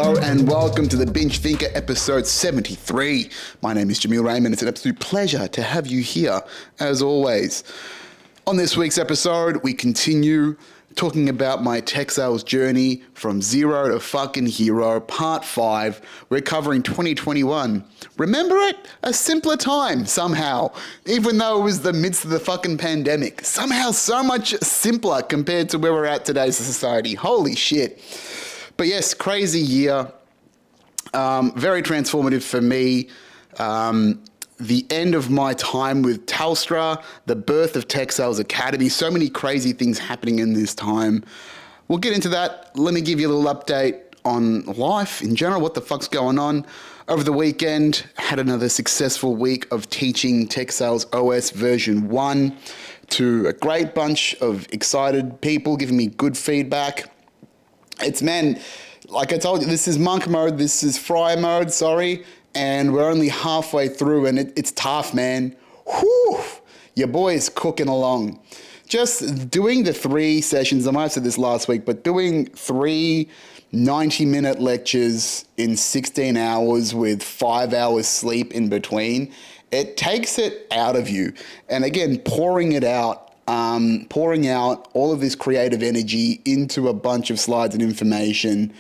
Hello and welcome to the Binge Thinker episode 73. My name is Jamil Raymond. It's an absolute pleasure to have you here as always. On this week's episode, we continue talking about my tech sales journey from zero to fucking hero, part 5. We're covering 2021. Remember it? A simpler time, somehow. Even though it was the midst of the fucking pandemic. Somehow so much simpler compared to where we're at today as a society. Holy shit. But yes, crazy year. Very transformative for me. The end of my time with Telstra, the birth of Tech Sales Academy, so many crazy things happening in this time. We'll get into that. Let me give you a little update on life in general, what the fuck's going on. Over the weekend, had another successful week of teaching Tech Sales OS version 1 to a great bunch of excited people giving me good feedback. Like I told you, this is monk mode, this is fry mode, and we're only halfway through and it's tough, man. Whew, your boy is cooking along. Just doing the 3 sessions, I might have said this last week, but doing 3 90-minute lectures in 16 hours with 5 hours sleep in between, it takes it out of you. And again, pouring out all of this creative energy into a bunch of slides and information,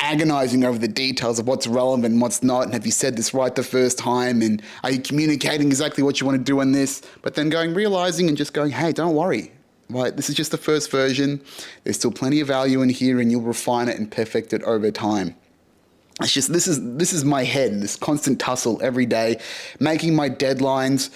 agonizing over the details of what's relevant and what's not, and have you said this right the first time, and are you communicating exactly what you want to do in this, but then realizing and just going, hey, don't worry, right? This is just the first version. There's still plenty of value in here, and you'll refine it and perfect it over time. It's just, this is my head, this constant tussle every day, making my deadlines,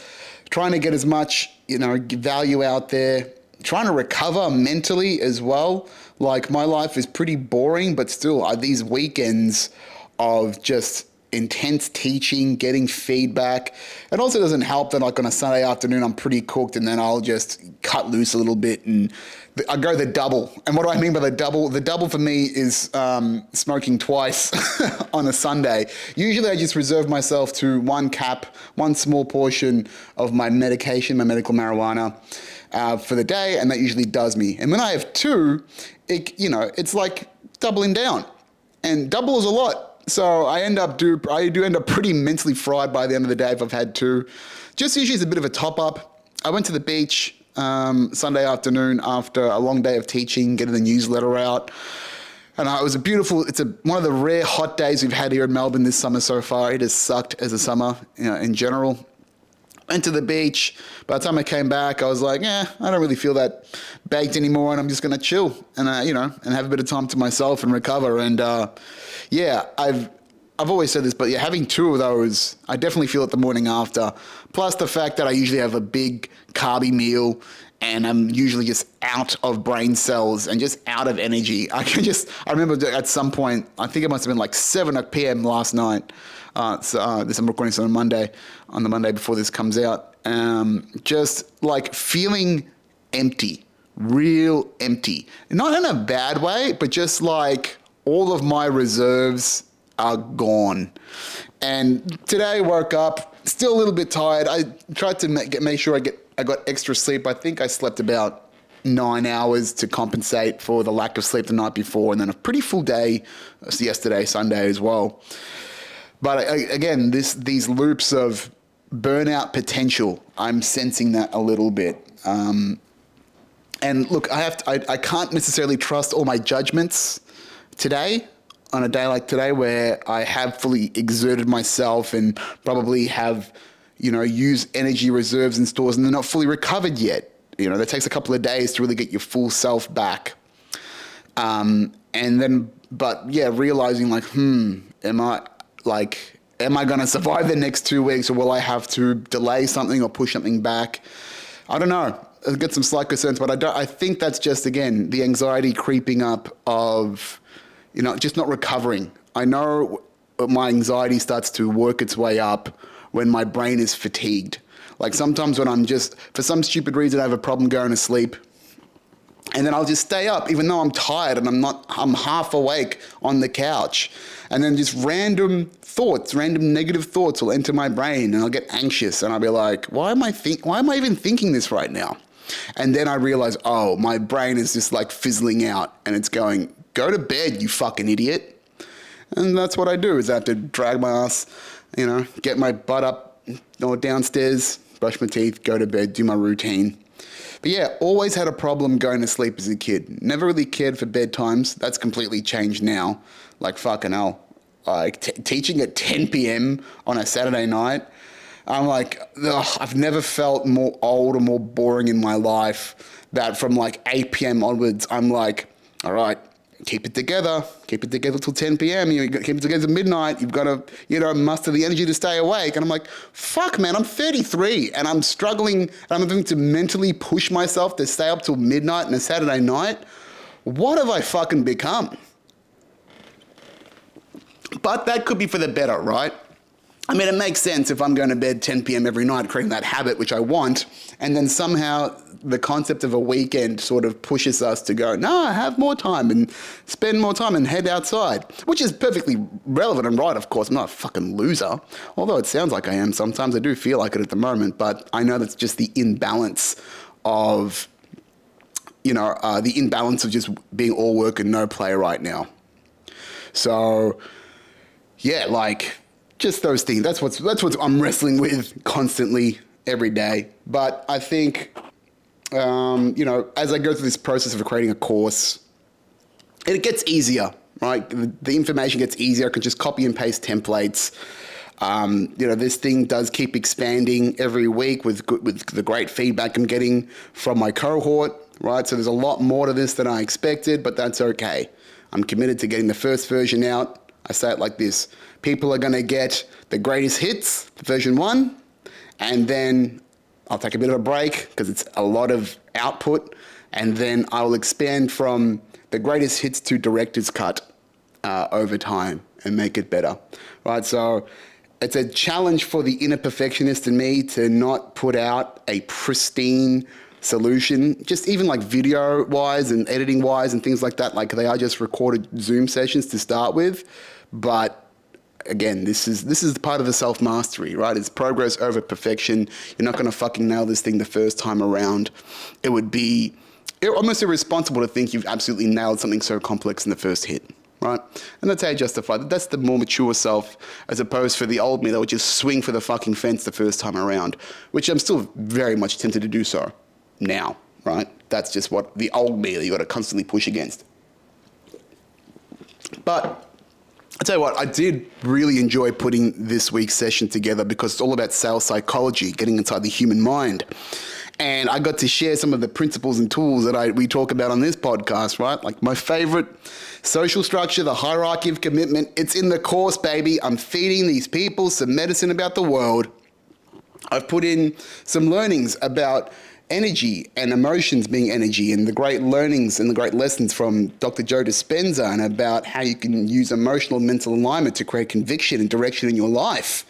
trying to get as much, value out there, trying to recover mentally as well. Like, my life is pretty boring, but still these weekends of just intense teaching, getting feedback. It also doesn't help that like on a Sunday afternoon, I'm pretty cooked and then I'll just cut loose a little bit and I go the double. And what do I mean by the double? The double for me is smoking twice on a Sunday. Usually I just reserve myself to one small portion of my medication, my medical marijuana for the day, and that usually does me. And when I have 2, it's like doubling down. And double is a lot. So I do end up pretty mentally fried by the end of the day if I've had 2. Just usually it's a bit of a top up. I went to the beach Sunday afternoon after a long day of teaching, getting the newsletter out. And it was one of the rare hot days we've had here in Melbourne this summer so far. It has sucked as a summer, in general. Went to the beach. By the time I came back, I was like, I don't really feel that baked anymore, and I'm just going to chill and, and have a bit of time to myself and recover. And, I've always said this, but having 2 of those, I definitely feel it the morning after. Plus the fact that I usually have a big carby meal and I'm usually just out of brain cells and just out of energy. I remember at some point, I think it must have been like 7 p.m. last night. I'm recording this on the Monday before this comes out. Just like feeling empty, real empty. Not in a bad way, but just like all of my reserves are gone. And today I woke up still a little bit tired. I tried to make sure I got extra sleep. I think I slept about 9 hours to compensate for the lack of sleep the night before, and then a pretty full day yesterday, Sunday as well. But again, these loops of burnout potential, I'm sensing that a little bit. And look, I can't necessarily trust all my judgments today on a day like today where I have fully exerted myself and probably have, used energy reserves and stores and they're not fully recovered yet. That takes a couple of days to really get your full self back. Realizing am I going to survive the next 2 weeks, or will I have to delay something or push something back? I don't know. I'll get some slight concerns, but I think that's just, again, the anxiety creeping up of, just not recovering. I know my anxiety starts to work its way up when my brain is fatigued. Like sometimes when I'm just, for some stupid reason, I have a problem going to sleep. And then I'll just stay up, even though I'm tired and I'm half awake on the couch. And then just random negative thoughts will enter my brain and I'll get anxious and I'll be like, why am I even thinking this right now? And then I realize, my brain is just like fizzling out and it's going, go to bed, you fucking idiot. And that's what I do, is I have to drag my ass, get my butt up or downstairs, brush my teeth, go to bed, do my routine. But yeah, always had a problem going to sleep as a kid. Never really cared for bedtimes. That's completely changed now. Like fucking hell. Like teaching at 10 p.m. on a Saturday night, I'm like, ugh, I've never felt more old or more boring in my life that from like 8 p.m. onwards, I'm like, all right, keep it together till 10 p.m. You keep it together till midnight. You've got to, muster the energy to stay awake. And I'm like, fuck, man, I'm 33 and I'm struggling and I'm having to mentally push myself to stay up till midnight on a Saturday night. What have I fucking become? But that could be for the better, right? I mean, it makes sense if I'm going to bed 10 p.m. every night, creating that habit, which I want, and then somehow the concept of a weekend sort of pushes us to go, no, have more time and spend more time and head outside, which is perfectly relevant and right, of course. I'm not a fucking loser, although it sounds like I am. Sometimes I do feel like it at the moment, but I know that's just the imbalance of, just being all work and no play right now. So, yeah, like, just those things. That's what I'm wrestling with constantly every day. But I think, as I go through this process of creating a course, it gets easier, right? The information gets easier. I can just copy and paste templates. This thing does keep expanding every week with the great feedback I'm getting from my cohort, right? So there's a lot more to this than I expected, but that's okay. I'm committed to getting the first version out. I say it like this. People are going to get the greatest hits, version 1, and then I'll take a bit of a break because it's a lot of output, and then I'll expand from the greatest hits to director's cut over time and make it better, right? So it's a challenge for the inner perfectionist in me to not put out a pristine solution, just even like video wise and editing wise and things like that. Like they are just recorded Zoom sessions to start with. But again, this is part of the self-mastery, right? It's progress over perfection. You're not going to fucking nail this thing the first time around. It would be almost irresponsible to think you've absolutely nailed something so complex in the first hit, right? And that's how you justify that. That's the more mature self, as opposed for the old me that would just swing for the fucking fence the first time around, which I'm still very much tempted to do so now, right? That's just what the old me that you got to constantly push against. But I tell you what, I did really enjoy putting this week's session together because it's all about sales psychology, getting inside the human mind. And I got to share some of the principles and tools that we talk about on this podcast, right? Like my favorite social structure, the hierarchy of commitment. It's in the course, baby. I'm feeding these people some medicine about the world. I've put in some learnings about energy and emotions being energy, and the great learnings and the great lessons from Dr. Joe Dispenza, and about how you can use emotional and mental alignment to create conviction and direction in your life,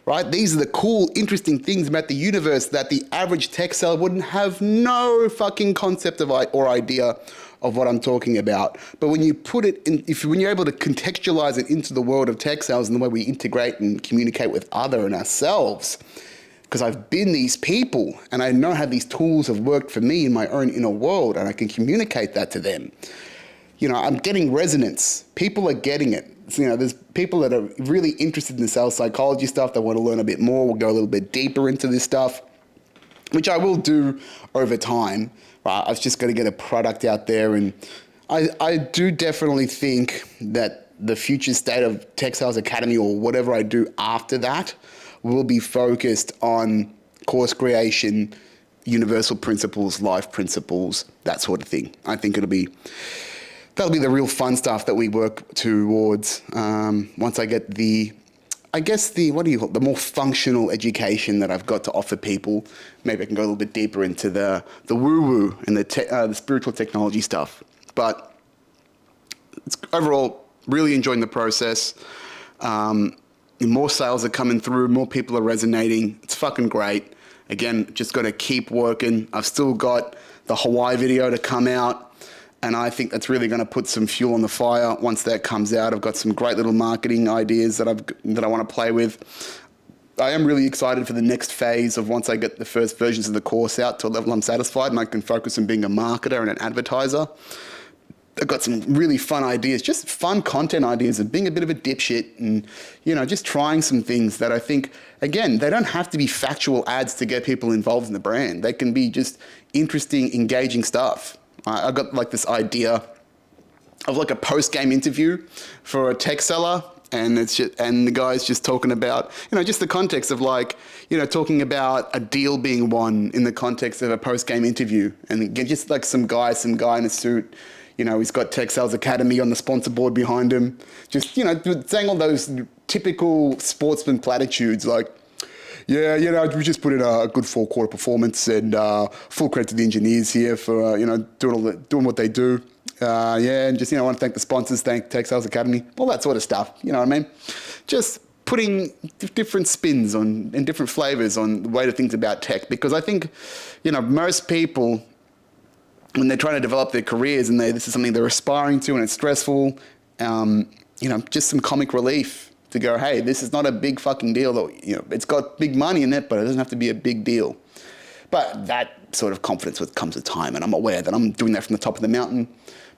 right? These are the cool, interesting things about the universe that the average tech seller wouldn't have no fucking concept of or idea of what I'm talking about. But when you put it in, when you're able to contextualize it into the world of tech sales and the way we integrate and communicate with other and ourselves, because I've been these people and I know how these tools have worked for me in my own inner world, and I can communicate that to them. I'm getting resonance. People are getting it. So, there's people that are really interested in the sales psychology stuff. They want to learn a bit more. We'll go a little bit deeper into this stuff, which I will do over time. Right? I've just got to get a product out there. And I do definitely think that the future state of Tech Sales Academy, or whatever I do after that, will be focused on course creation, universal principles, life principles, that sort of thing. I think that'll be the real fun stuff that we work towards once I get the more functional education that I've got to offer people. Maybe I can go a little bit deeper into the woo-woo and the spiritual technology stuff. But it's overall, really enjoying the process. More sales are coming through, more people are resonating. It's fucking great. Again, just got to keep working. I've still got the Hawaii video to come out, and I think that's really going to put some fuel on the fire once that comes out. I've got some great little marketing ideas that I want to play with. I am really excited for the next phase of once I get the first versions of the course out to a level I'm satisfied and I can focus on being a marketer and an advertiser. They've got some really fun ideas, just fun content ideas of being a bit of a dipshit and, just trying some things that I think, again, they don't have to be factual ads to get people involved in the brand. They can be just interesting, engaging stuff. I got like this idea of like a post-game interview for a tech seller, and and the guy's just talking about, just the context of like, talking about a deal being won in the context of a post-game interview, and just like some guy in a suit. He's got Tech Sales Academy on the sponsor board behind him. Just, saying all those typical sportsman platitudes like, yeah, we just put in a good 4-quarter performance, and full credit to the engineers here for, doing what they do. And just, I want to thank the sponsors, thank Tech Sales Academy, all that sort of stuff. You know what I mean? Just putting different spins on and different flavors on the way to think about tech, because I think, most people, when they're trying to develop their careers and this is something they're aspiring to and it's stressful, just some comic relief to go, hey, this is not a big fucking deal. That, it's got big money in it, but it doesn't have to be a big deal. But that sort of confidence comes with time, and I'm aware that I'm doing that from the top of the mountain.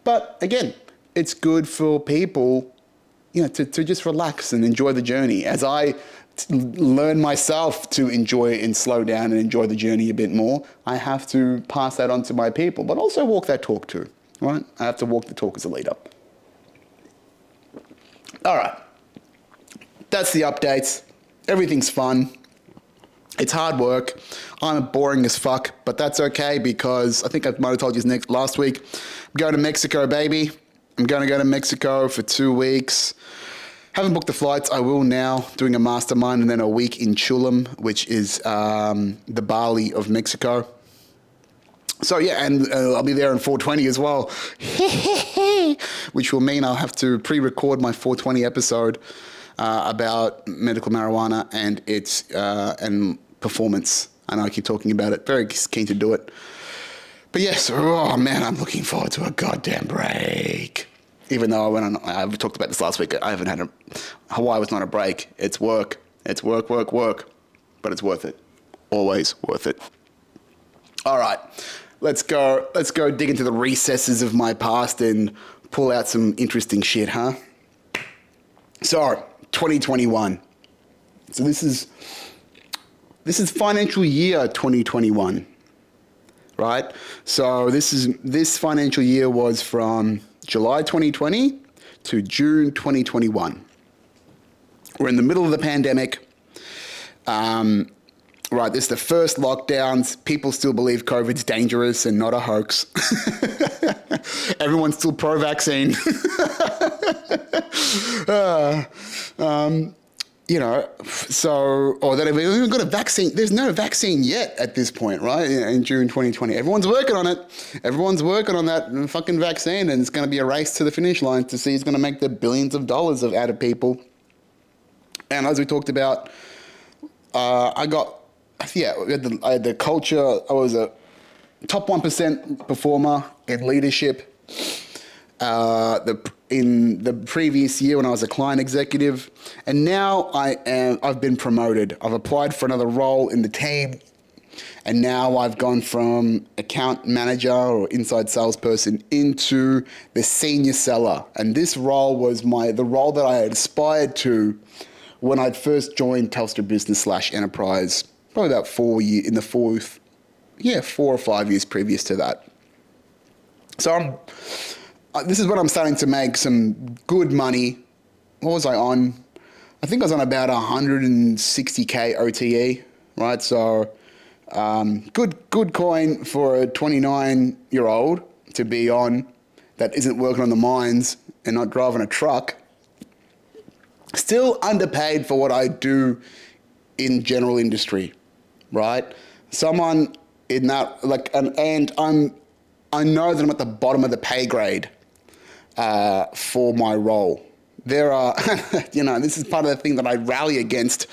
But again, it's good for people, to just relax and enjoy the journey. As I learn myself to enjoy and slow down and enjoy the journey a bit more, I have to pass that on to my people, but also walk that talk too, right? I have to walk the talk as a leader. All right. That's the updates. Everything's fun. It's hard work. I'm boring as fuck, but that's okay, because I think I might have told you last week, I'm going to Mexico, baby. I'm going to go to Mexico for 2 weeks. Haven't booked the flights. I will now, doing a mastermind and then a week in Tulum, which is the Bali of Mexico. So yeah, and I'll be there on 420 as well, which will mean I'll have to pre-record my 420 episode about medical marijuana and its and performance. I know I keep talking about it. Very keen to do it. But yes, oh man, I'm looking forward to a goddamn break. Even though I've talked about this last week, I haven't had Hawaii was not a break. It's work. It's work. But it's worth it. Always worth it. All right, let's go dig into the recesses of my past and pull out some interesting shit, huh? So, 2021. So this is financial year 2021, right? So this financial year was from July 2020 to June 2021. We're in the middle of the pandemic. Right, this is the first lockdowns. People still believe COVID's dangerous and not a hoax. Everyone's still pro-vaccine. Or that they've even got a vaccine. There's no vaccine yet at this point, right? In June 2020. Everyone's working on it. Everyone's working on that fucking vaccine, and it's going to be a race to the finish line to see who's going to make the billions of dollars out of people. And as we talked about, I had the culture. I was a top 1% performer in leadership. In the previous year when I was a client executive, and now I've been promoted. I've applied for another role in the team, and now I've gone from account manager or inside salesperson into the senior seller. And this role was the role that I had aspired to when I'd first joined Telstra Business / Enterprise, probably about 4 or 5 years previous to that. So this is when I'm starting to make some good money. What was I on? I think I was on about 160K OTE, right? So good coin for a 29-year-old to be on that isn't working on the mines and not driving a truck. Still underpaid for what I do in general industry, right? Someone in that, I know that I'm at the bottom of the pay grade for my role. There are, this is part of the thing that I rally against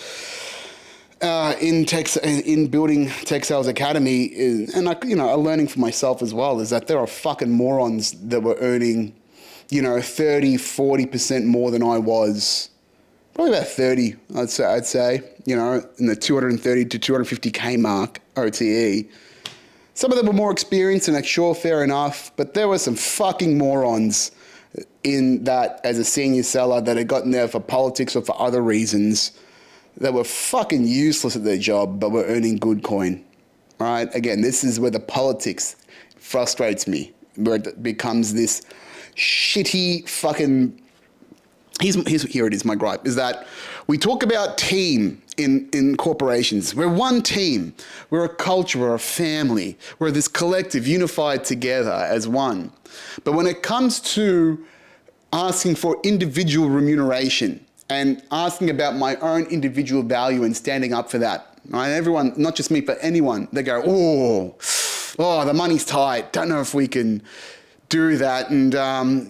in building Tech Sales Academy, and learning for myself as well, is that there are fucking morons that were earning, 30, 40% more than I was. Probably about 30, I'd say, in the 230 to 250K mark OTE. Some of them were more experienced and like, sure, fair enough, but there were some fucking morons in that as a senior seller that had gotten there for politics or for other reasons that were fucking useless at their job but were earning good coin, right? Again, this is where the politics frustrates me, where it becomes this shitty fucking... Here it is, my gripe, is that we talk about team in corporations. We're one team. We're a culture. We're a family. We're this collective, unified together as one. But when it comes to asking for individual remuneration and asking about my own individual value and standing up for that, right? Everyone, not just me, but anyone, they go, oh, the money's tight. Don't know if we can do that. And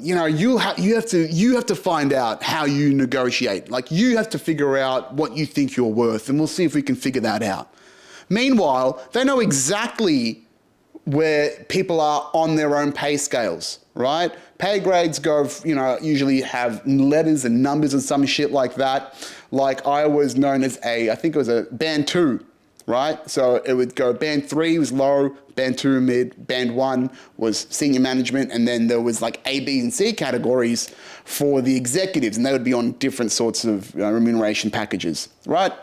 you have to find out how you negotiate. Like, you have to figure out what you think you're worth, and we'll see if we can figure that out. Meanwhile, they know exactly where people are on their own pay scales, right? Pay grades go, usually have letters and numbers and some shit like that. Like, I was known as I think it was a band 2, right? So it would go band 3 was low, band 2 mid, band 1 was senior management, and then there was like A, B, and C categories for the executives, and they would be on different sorts of remuneration packages, right?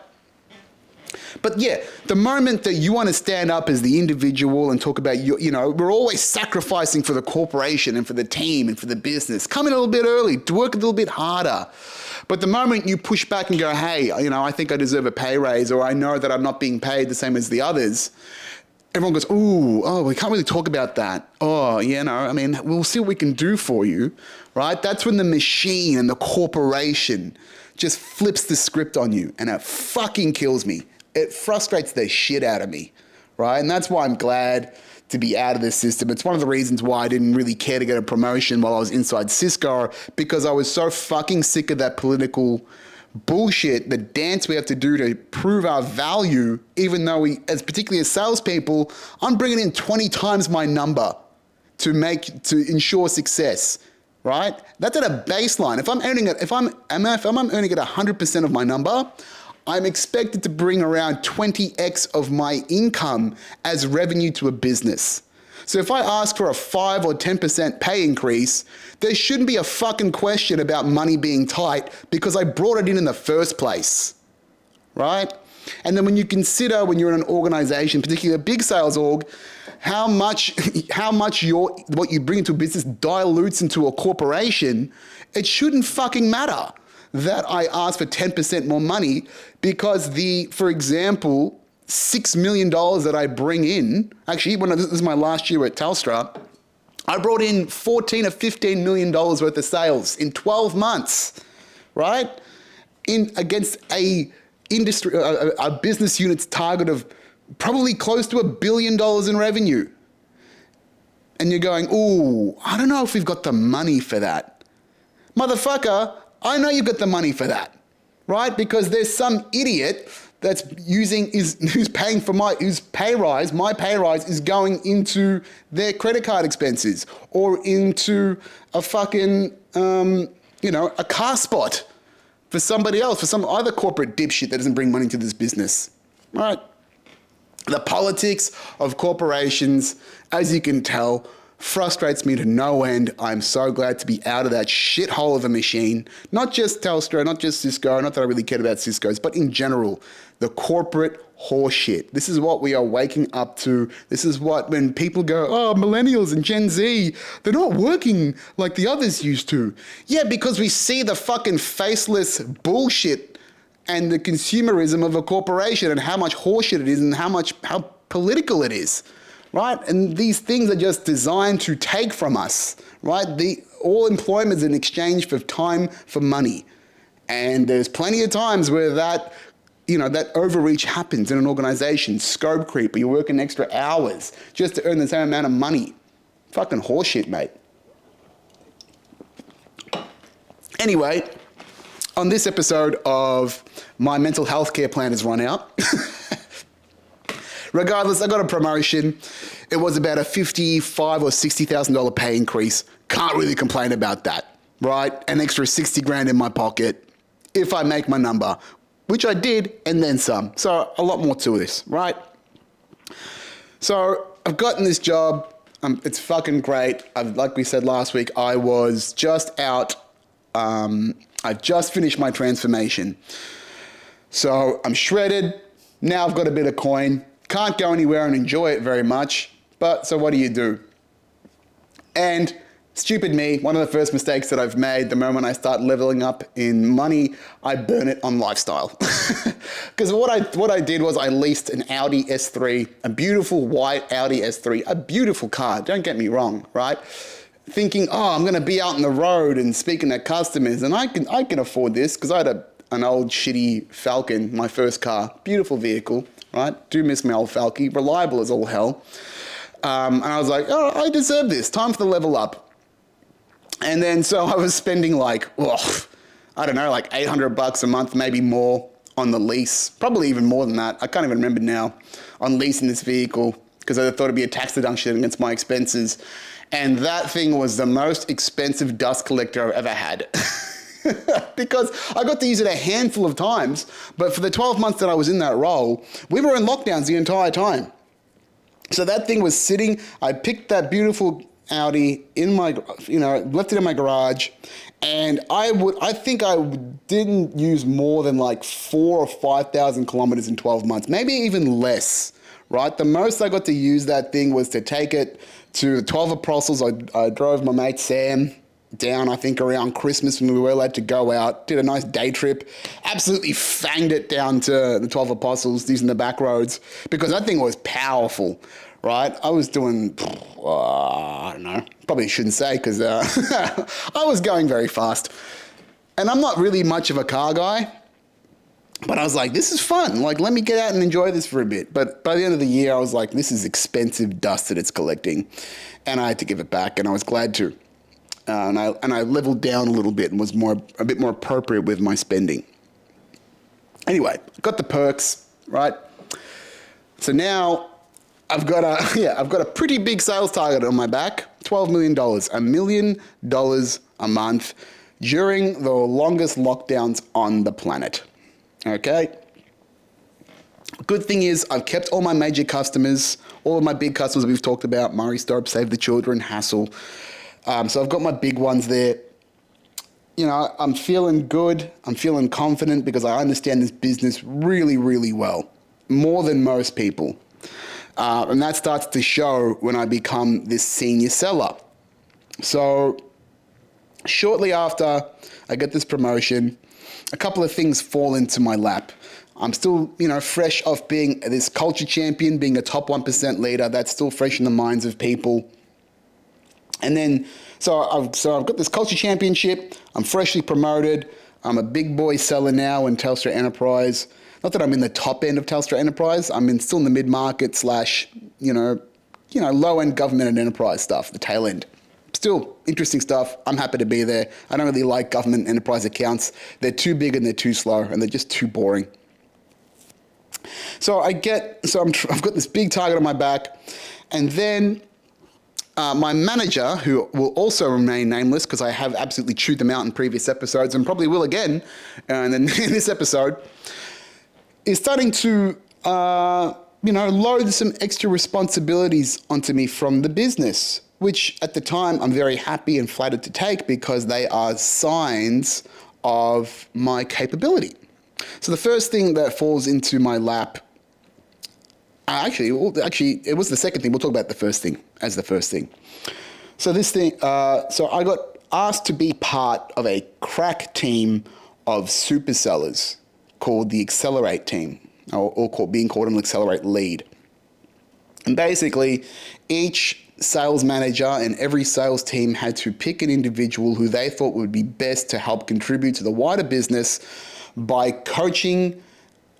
But yeah, the moment that you want to stand up as the individual and talk about we're always sacrificing for the corporation and for the team and for the business. Come in a little bit early, to work a little bit harder. But the moment you push back and go, hey, I think I deserve a pay raise, or I know that I'm not being paid the same as the others, everyone goes, we can't really talk about that. We'll see what we can do for you, right? That's when the machine and the corporation just flips the script on you, and it fucking kills me. It frustrates the shit out of me, right? And that's why I'm glad to be out of this system. It's one of the reasons why I didn't really care to get a promotion while I was inside Cisco, because I was so fucking sick of that political bullshit, the dance we have to do to prove our value, even though particularly as salespeople, I'm bringing in 20 times my number to ensure success, right? That's at a baseline. If I'm earning 100% of my number, I'm expected to bring around 20x of my income as revenue to a business. So if I ask for a 5 or 10% pay increase, there shouldn't be a fucking question about money being tight, because I brought it in the first place, right? And then when you consider, when you're in an organization, particularly a big sales org, how much what you bring into a business dilutes into a corporation, it shouldn't fucking matter that I ask for 10% more money, because for example, $6 million that I bring in, actually, this is my last year at Telstra, I brought in $14 or $15 million worth of sales in 12 months, right? Against a business unit's target of probably close to $1 billion in revenue. And you're going, I don't know if we've got the money for that. Motherfucker, I know you've got the money for that, right? Because there's some idiot who's paying for my pay rise is going into their credit card expenses, or into a fucking, a car spot for somebody else, for some other corporate dipshit that doesn't bring money to this business, right? The politics of corporations, as you can tell, frustrates me to no end. I'm so glad to be out of that shithole of a machine. Not just Telstra, not just Cisco, not that I really cared about Cisco's, but in general, the corporate horseshit. This is what we are waking up to. This is when people go, millennials and Gen Z, they're not working like the others used to. Yeah, because we see the fucking faceless bullshit and the consumerism of a corporation, and how much horseshit it is, and how political it is. Right? And these things are just designed to take from us, right? All employment is in exchange for time for money. And there's plenty of times where that overreach happens in an organization, scope creep, where you're working extra hours just to earn the same amount of money. Fucking horseshit, mate. Anyway, on this episode of my mental health care plan has run out. Regardless, I got a promotion. It was about a $55,000 or $60,000 pay increase. Can't really complain about that, right? An extra 60 grand in my pocket if I make my number, which I did, and then some. So a lot more to this, right? So I've gotten this job. It's fucking great. Like we said last week, I was just out. I just finished my transformation. So I'm shredded. Now I've got a bit of coin. Can't go anywhere and enjoy it very much. But so what do? And stupid me, one of the first mistakes that I've made the moment I start leveling up in money, I burn it on lifestyle. Because what I did was I leased an Audi S3, a beautiful white Audi S3, a beautiful car, don't get me wrong, right? Thinking, I'm going to be out on the road and speaking to customers, and I can afford this because I had an old shitty Falcon, my first car, beautiful vehicle, right? Do miss my old Falcon, reliable as all hell. And I was like, I deserve this, time for the level up. And then so I was spending like, I don't know, like $800 a month, maybe more on the lease, probably even more than that. I can't even remember now, on leasing this vehicle because I thought it'd be a tax deduction against my expenses. And that thing was the most expensive dust collector I've ever had. Because I got to use it a handful of times, but for the 12 months that I was in that role, we were in lockdowns the entire time. So that thing was sitting, I picked that beautiful Audi in my, left it in my garage, and I think I didn't use more than like 4,000 or 5,000 kilometers in 12 months, maybe even less, right? The most I got to use that thing was to take it to the 12 Apostles. I drove my mate Sam down, I think around Christmas when we were allowed to go out, did a nice day trip, absolutely fanged it down to the 12 Apostles using the back roads because that thing was powerful, right? I was doing, I don't know, probably shouldn't say because I was going very fast. And I'm not really much of a car guy, but I was like, this is fun. Like, let me get out and enjoy this for a bit. But by the end of the year, I was like, this is expensive dust that it's collecting. And I had to give it back, and I was glad to. And I leveled down a little bit and was a bit more appropriate with my spending. Anyway, got the perks, right? So now I've got a pretty big sales target on my back, $12 million, $1 million a month during the longest lockdowns on the planet. Okay? Good thing is I've kept all my major customers, all of my big customers we've talked about, Murray Stope, Save the Children, Hassel. So I've got my big ones there. I'm feeling good. I'm feeling confident because I understand this business really, really well, more than most people. And that starts to show when I become this senior seller. So shortly after I get this promotion, a couple of things fall into my lap. I'm still, fresh off being this culture champion, being a top 1% leader. That's still fresh in the minds of people. And then, so I've got this culture championship. I'm freshly promoted. I'm a big boy seller now in Telstra Enterprise. Not that I'm in the top end of Telstra Enterprise. I'm still in the mid-market / low-end government and enterprise stuff, the tail end. Still interesting stuff. I'm happy to be there. I don't really like government and enterprise accounts. They're too big and they're too slow and they're just too boring. So I've got this big target on my back, and then my manager, who will also remain nameless because I have absolutely chewed them out in previous episodes and probably will again in this episode, is starting to, load some extra responsibilities onto me from the business, which at the time I'm very happy and flattered to take because they are signs of my capability. So the first thing that falls into my lap, actually, it was the second thing. We'll talk about the first thing as the first thing. So this thing, so I got asked to be part of a crack team of super sellers called the Accelerate team, or being called an Accelerate lead. And basically, each sales manager and every sales team had to pick an individual who they thought would be best to help contribute to the wider business by coaching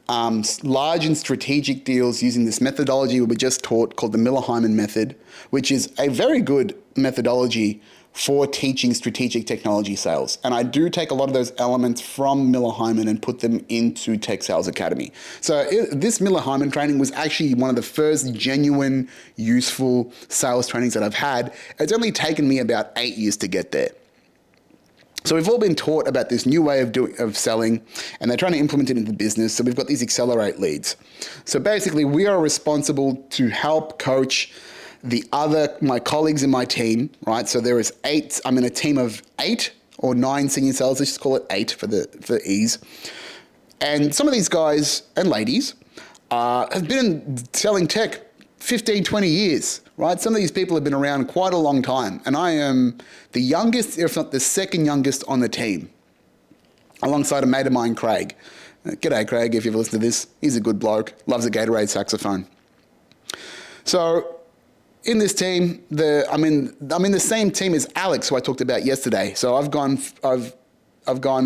large and strategic deals using this methodology we just taught called the Miller-Hyman method, which is a very good methodology for teaching strategic technology sales. And I do take a lot of those elements from Miller-Hyman and put them into Tech Sales Academy. So this Miller-Hyman training was actually one of the first genuine, useful sales trainings that I've had. It's only taken me about 8 years to get there. So we've all been taught about this new way of selling, and they're trying to implement it into the business. So we've got these accelerate leads. So basically, we are responsible to help coach my colleagues in my team, right? So there is 8. I'm in a team of 8 or 9 senior sales. Let's just call it 8 for ease. And some of these guys and ladies have been selling tech 15, 20 years, right? Some of these people have been around quite a long time. And I am the youngest, if not the second youngest on the team, alongside a mate of mine, Craig. G'day, Craig, if you've listened to this. He's a good bloke, loves a Gatorade saxophone. So in this team, I'm in the same team as Alex, who I talked about yesterday. So I've gone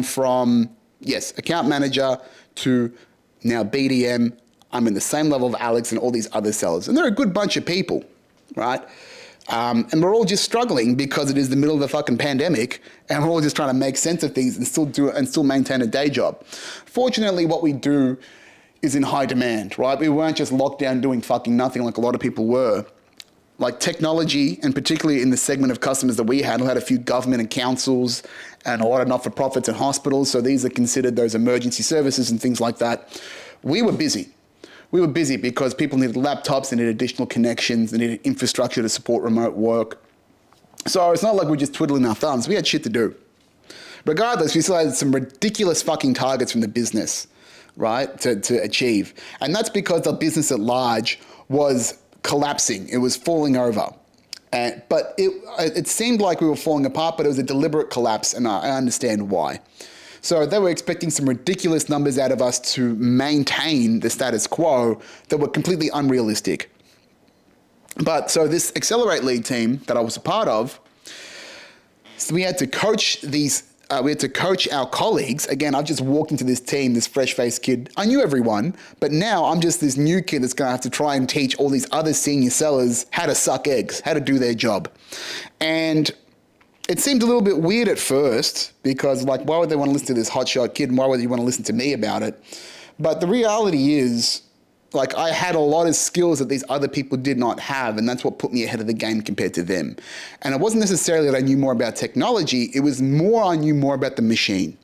from, yes, account manager to now BDM. I'm in the same level of Alex and all these other sellers. And they're a good bunch of people, right? And we're all just struggling because it is the middle of the fucking pandemic, and we're all just trying to make sense of things and still maintain a day job. Fortunately, what we do is in high demand, right? We weren't just locked down doing fucking nothing like a lot of people were. Like technology, and particularly in the segment of customers that we had a few government and councils and a lot of not-for-profits and hospitals. So these are considered those emergency services and things like that. We were busy. We were busy because people needed laptops, they needed additional connections, they needed infrastructure to support remote work. So it's not like we're just twiddling our thumbs. We had shit to do. Regardless, we still had some ridiculous fucking targets from the business, right, to achieve. And that's because the business at large was collapsing. It was falling over. But it seemed like we were falling apart, but it was a deliberate collapse, and I understand why. So they were expecting some ridiculous numbers out of us to maintain the status quo that were completely unrealistic. But so this Accelerate Lead team that I was a part of, so we had to coach our colleagues. Again, I've just walked into this team, this fresh-faced kid. I knew everyone, but now I'm just this new kid that's going to have to try and teach all these other senior sellers how to suck eggs, how to do their job. And it seemed a little bit weird at first because, like, why would they want to listen to this hotshot kid and why would you want to listen to me about it? But the reality is, like, I had a lot of skills that these other people did not have, and that's what put me ahead of the game compared to them. And it wasn't necessarily that I knew more about technology, it was more I knew more about the machine.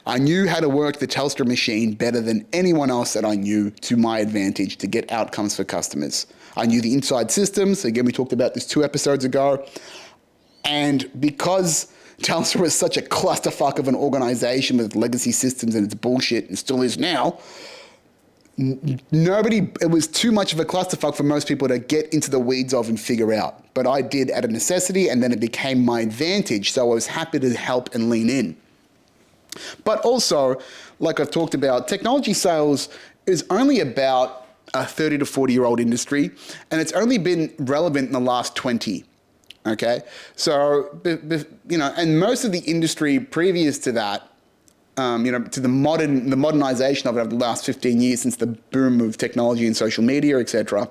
I knew how to work the Telstra machine better than anyone else that I knew to my advantage to get outcomes for customers. I knew the inside systems. Again, we talked about this 2 episodes ago. And because Telstra was such a clusterfuck of an organization with legacy systems and it's bullshit and still is now, it was too much of a clusterfuck for most people to get into the weeds of and figure out. But I did at a necessity, and then it became my advantage. So I was happy to help and lean in. But also, like I've talked about, technology sales is only about a 30 to 40-year-old industry, and it's only been relevant in the last 20. Okay, so and most of the industry previous to that, to the modernization of it over the last 15 years since the boom of technology and social media, etc.,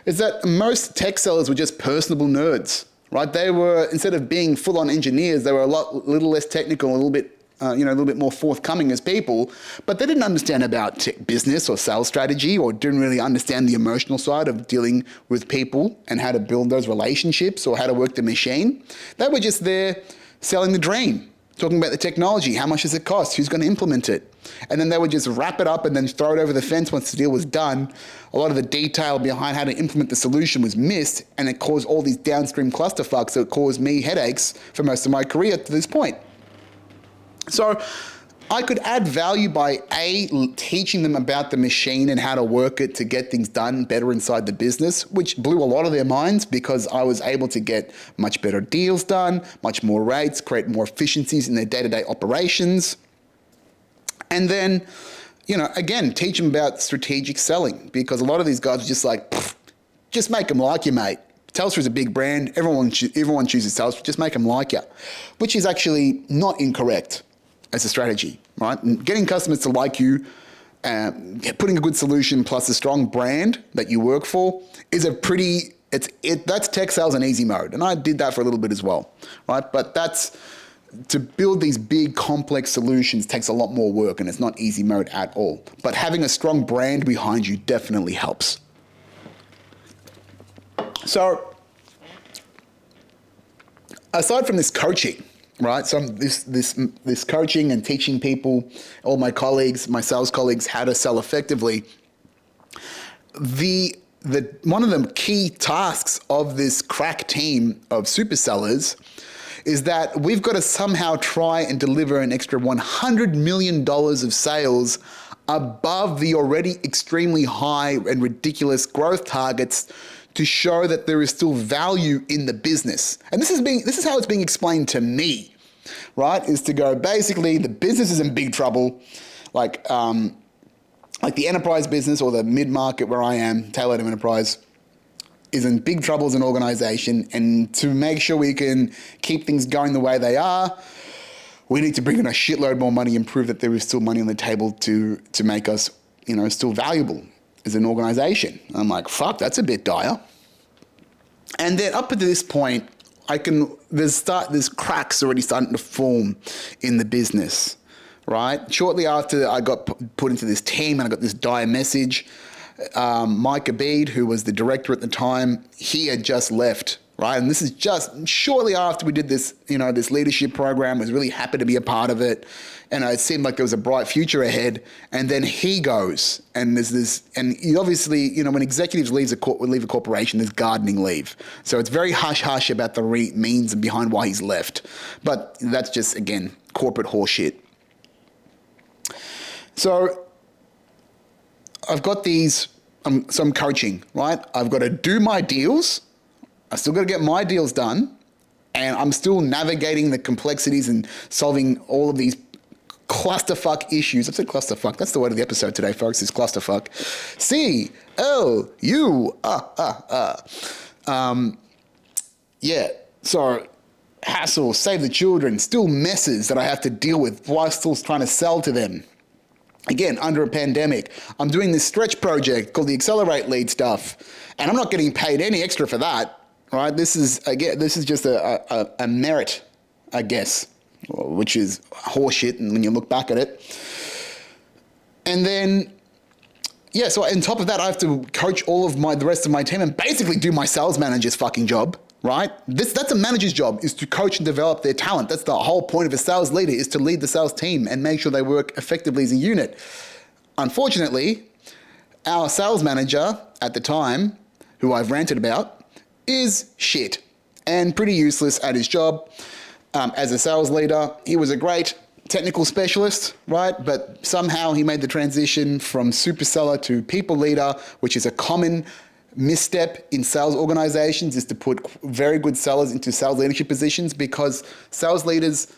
is that most tech sellers were just personable nerds, right? They were, instead of being full-on engineers, they were a little less technical, a little bit more forthcoming as people, but they didn't understand about business or sales strategy, or didn't really understand the emotional side of dealing with people and how to build those relationships or how to work the machine. They were just there selling the dream, talking about the technology, how much does it cost, who's going to implement it. And then they would just wrap it up and then throw it over the fence once the deal was done. A lot of the detail behind how to implement the solution was missed, and it caused all these downstream clusterfucks that caused me headaches for most of my career to this point. So I could add value by teaching them about the machine and how to work it to get things done better inside the business, which blew a lot of their minds because I was able to get much better deals done, much more rates, create more efficiencies in their day-to-day operations. And then, again, teach them about strategic selling, because a lot of these guys are just like, just make them like you, mate. Telstra's a big brand. Everyone chooses Telstra. Just make them like you, which is actually not incorrect as a strategy, right? And getting customers to like you, putting a good solution plus a strong brand that you work for is that's tech sales in easy mode. And I did that for a little bit as well, right? But to build these big complex solutions takes a lot more work, and it's not easy mode at all. But having a strong brand behind you definitely helps. So aside from this coaching, right? So this coaching and teaching people, all my colleagues, my sales colleagues, how to sell effectively. The one of the key tasks of this crack team of super sellers is that we've got to somehow try and deliver an extra $100 million of sales above the already extremely high and ridiculous growth targets to show that there is still value in the business. And this is how it's being explained to me, right? Is to go, basically the business is in big trouble, like the enterprise business or the mid-market where I am, Tailored Enterprise, is in big trouble as an organization. And to make sure we can keep things going the way they are, we need to bring in a shitload more money and prove that there is still money on the table to make us, still valuable as an organization. I'm like, fuck, that's a bit dire. And then up to this point, there's cracks already starting to form in the business, right? Shortly after I got put into this team and I got this dire message, Mike Abid, who was the director at the time, he had just left, right? And this is just shortly after we did this, this leadership program. I was really happy to be a part of it. And it seemed like there was a bright future ahead. And then he goes, and there's this, and you obviously, when executives leave a corporation, there's gardening leave. So it's very hush-hush about the means behind why he's left. But that's just, again, corporate horseshit. So I've got some coaching, right? I've got to do my deals. I still got to get my deals done. And I'm still navigating the complexities and solving all of these clusterfuck issues. I've said clusterfuck. That's the word of the episode today, folks, is clusterfuck. Yeah, so hassle, save the children, still messes that I have to deal with while still trying to sell to them. Again, under a pandemic, I'm doing this stretch project called the Accelerate Lead stuff, and I'm not getting paid any extra for that, right? This is just a merit, I guess, which is horseshit when you look back at it. And then, so on top of that, I have to coach all of the rest of my team and basically do my sales manager's fucking job, right? That's a manager's job, is to coach and develop their talent. That's the whole point of a sales leader, is to lead the sales team and make sure they work effectively as a unit. Unfortunately, our sales manager at the time, who I've ranted about, is shit and pretty useless at his job. As a sales leader, he was a great technical specialist, right? But somehow he made the transition from super seller to people leader, which is a common misstep in sales organizations, is to put very good sellers into sales leadership positions, because sales leaders,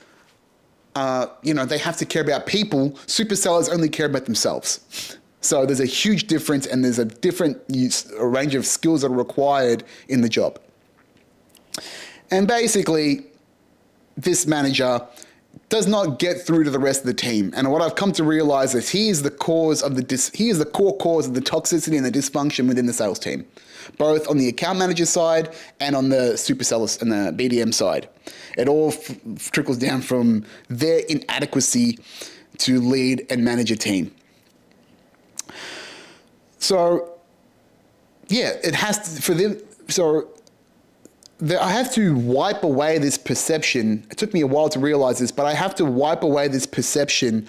they have to care about people. Super sellers only care about themselves. So there's a huge difference, and there's a range of skills that are required in the job. And basically, this manager does not get through to the rest of the team. And what I've come to realize is he is the core cause of the toxicity and the dysfunction within the sales team, both on the account manager side and on the super sellers and the BDM side. It all trickles down from their inadequacy to lead and manage a team. So, it has to, for them, I have to wipe away this perception. It took me a while to realize this, but I have to wipe away this perception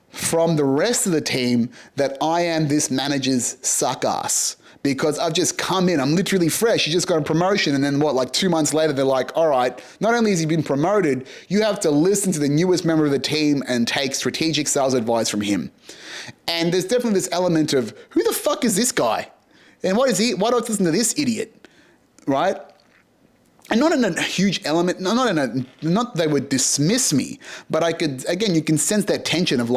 from the rest of the team that I am this manager's suck ass, because I've just come in. I'm literally fresh. You just got a promotion, and then 2 months later, they're like, all right, not only has he been promoted, you have to listen to the newest member of the team and take strategic sales advice from him. And there's definitely this element of, who the fuck is this guy? And why do I listen to this idiot, right? And not in a huge element, not they would dismiss me, but you can sense that tension of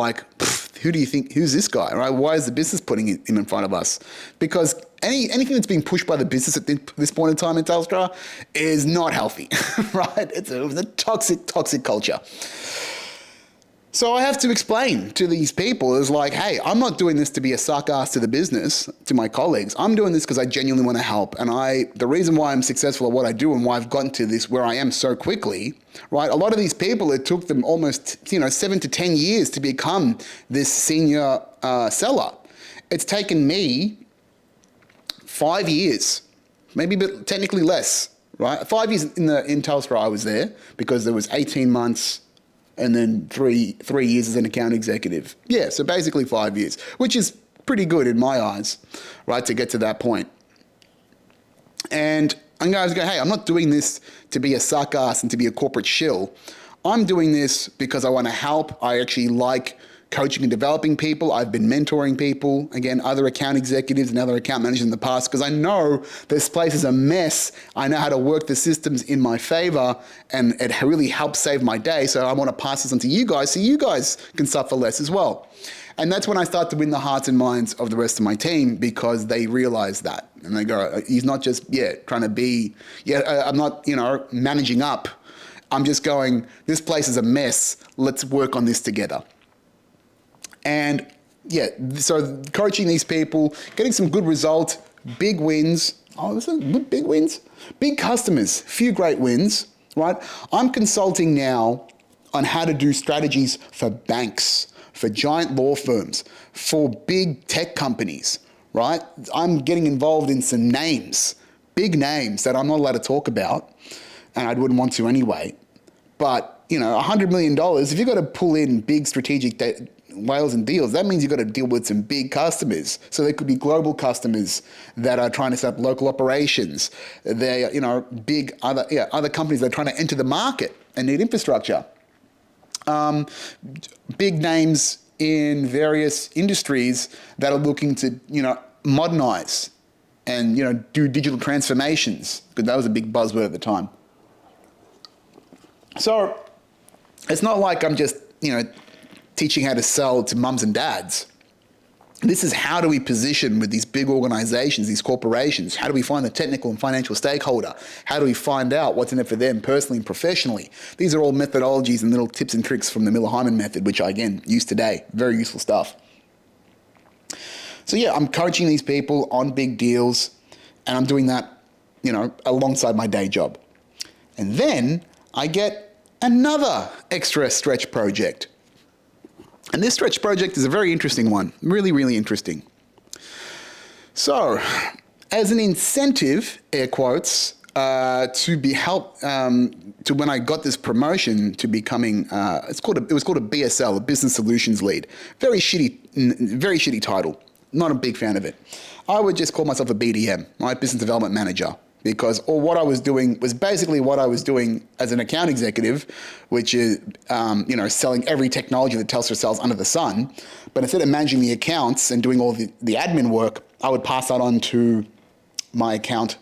who do you think, who's this guy, right? Why is the business putting him in front of us? Because anything that's being pushed by the business at this point in time in Telstra is not healthy, right? It's a toxic culture. So I have to explain to these people, hey, I'm not doing this to be a suck ass to the business, to my colleagues. I'm doing this because I genuinely want to help. And the reason why I'm successful at what I do and why I've gotten to this where I am so quickly, right? A lot of these people, it took them almost 7 to 10 years to become this senior seller. It's taken me 5 years, maybe a bit technically less, right? 5 years in Telstra, I was there because there was 18 months and then three years as an account executive. Yeah, so basically 5 years, which is pretty good in my eyes, right, to get to that point. And I'm going to go, hey, I'm not doing this to be a suck ass and to be a corporate shill. I'm doing this because I want to help. I actually like coaching and developing people. I've been mentoring people, again, other account executives and other account managers in the past, because I know this place is a mess. I know how to work the systems in my favor, and it really helps save my day. So I want to pass this on to you guys so you guys can suffer less as well. And that's when I start to win the hearts and minds of the rest of my team, because they realize that. And they go, he's not just, trying to be, I'm not, managing up. I'm just going, this place is a mess. Let's work on this together. And so coaching these people, getting some good results, big wins. Oh, is it big wins? Big customers, few great wins, right? I'm consulting now on how to do strategies for banks, for giant law firms, for big tech companies, right? I'm getting involved in some names, big names that I'm not allowed to talk about, and I wouldn't want to anyway. But, $100 million, if you've got to pull in big strategic whales and deals, that means you've got to deal with some big customers. So there could be global customers that are trying to set up local operations. They're, big other companies that are trying to enter the market and need infrastructure. Big names in various industries that are looking to, modernize and, do digital transformations, because that was a big buzzword at the time. So it's not like I'm just, teaching how to sell to mums and dads. This is how do we position with these big organizations, these corporations? How do we find the technical and financial stakeholder? How do we find out what's in it for them personally and professionally? These are all methodologies and little tips and tricks from the Miller-Hyman method, which I, again, use today. Very useful stuff. So I'm coaching these people on big deals, and I'm doing that, alongside my day job. And then I get another extra stretch project. And this stretch project is a very interesting one, really, really interesting. So, as an incentive, air quotes, to be helped, to when I got this promotion to becoming, it was called a BSL, a Business Solutions Lead. Very shitty title. Not a big fan of it. I would just call myself a BDM, right? Business Development Manager. Because what I was doing was basically what I was doing as an account executive, which is, selling every technology that Telstra sells under the sun. But instead of managing the accounts and doing all the admin work, I would pass that on to my account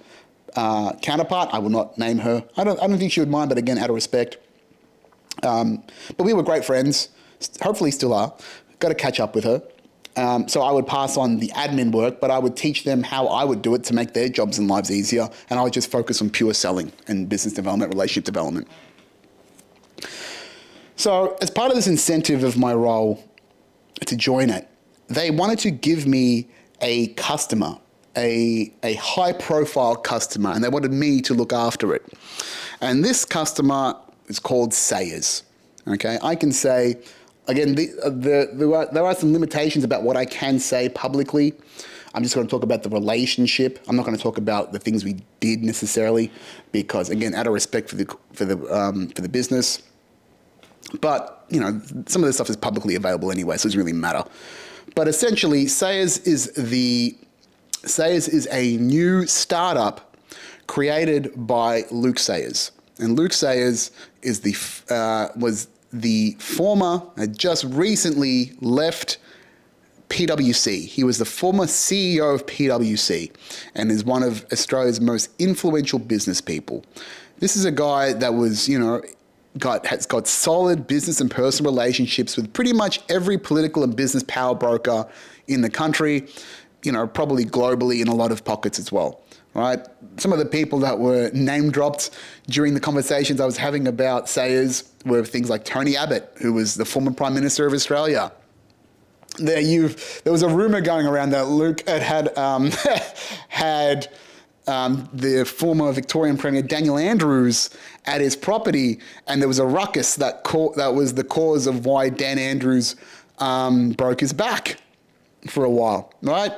counterpart. I will not name her. I don't think she would mind, but again, out of respect. But we were great friends. Hopefully still are. Got to catch up with her. So I would pass on the admin work, but I would teach them how I would do it to make their jobs and lives easier. And I would just focus on pure selling and business development, relationship development. So as part of this incentive of my role to join it, they wanted to give me a customer, a high-profile customer, and they wanted me to look after it. And this customer is called Sayers. Okay, I can say... Again, there are some limitations about what I can say publicly. I'm just going to talk about the relationship. I'm not going to talk about the things we did necessarily, because again, out of respect for the business. But some of this stuff is publicly available anyway, so it doesn't really matter. But essentially, Sayers is a new startup created by Luke Sayers, and Luke Sayers is was the former, just recently left PwC. He was the former CEO of PwC and is one of Australia's most influential business people. This is a guy that was, has got solid business and personal relationships with pretty much every political and business power broker in the country, probably globally in a lot of pockets as well. Right? Some of the people that were name dropped during the conversations I was having about Sayers were things like Tony Abbott, who was the former Prime Minister of Australia. There was a rumor going around that Luke had the former Victorian Premier Daniel Andrews at his property, and there was a ruckus that was the cause of why Dan Andrews broke his back for a while, right?